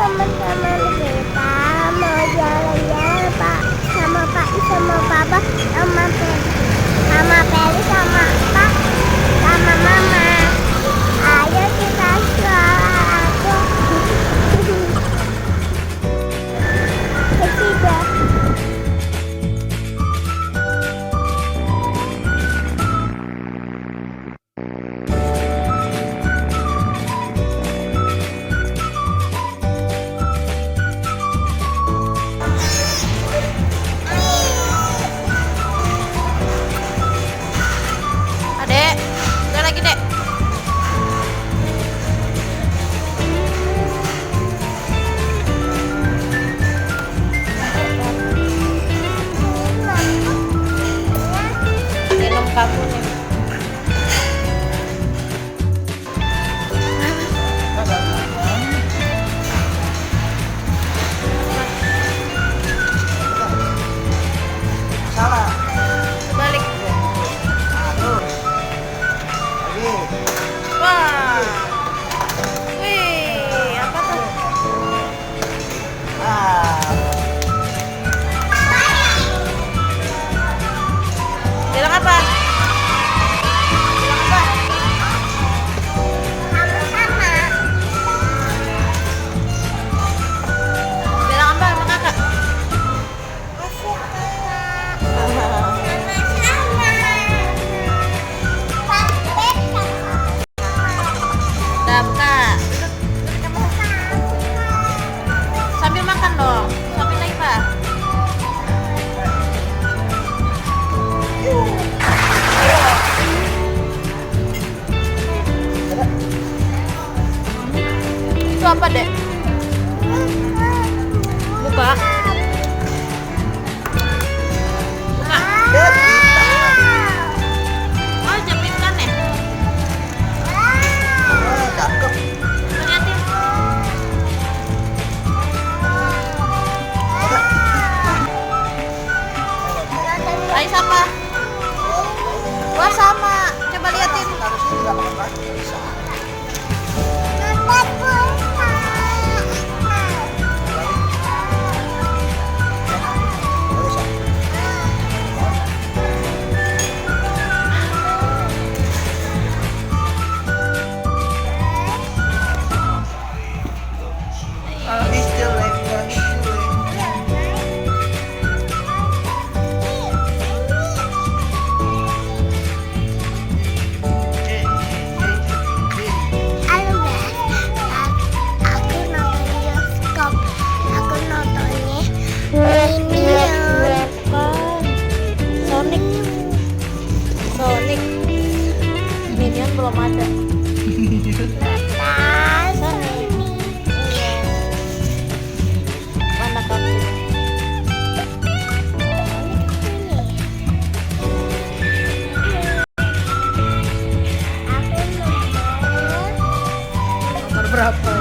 teman-teman kita mau jalan-jalan Pak sama Pak sama Papa sama Peri sama Pak sama Mama. Ayo kita sekolah aku. Ketiga. Adek, udah lagi dek. Minum kamu nih. Salah. Balik. Aduh. Lagi. Wah. Wih, apa tuh? Ah. Bilang apa? Bilang apa? Sama-sama. Bilang apa sama kakak? Asik Kakak. Sama-sama. Sampai Udah buka. Sambil makan dong. Sambil lagi pak. Itu apa dek? Buka. Buka. Oh jepitan ya? Wah, cakep. Liatin. Ayo sama. Wah sama. Coba liatin. Harus juga makan lagi bisa. Nonton pulsa. Bisa. Habis jelek lagi jelek. Halo guys, aku nonton bioskop. Aku nontonnya Minion. Bukan. Sonic. Sonic. Minion belum ada. Nonton Minion. Mana kamu? Aku nonton Nomor berapa?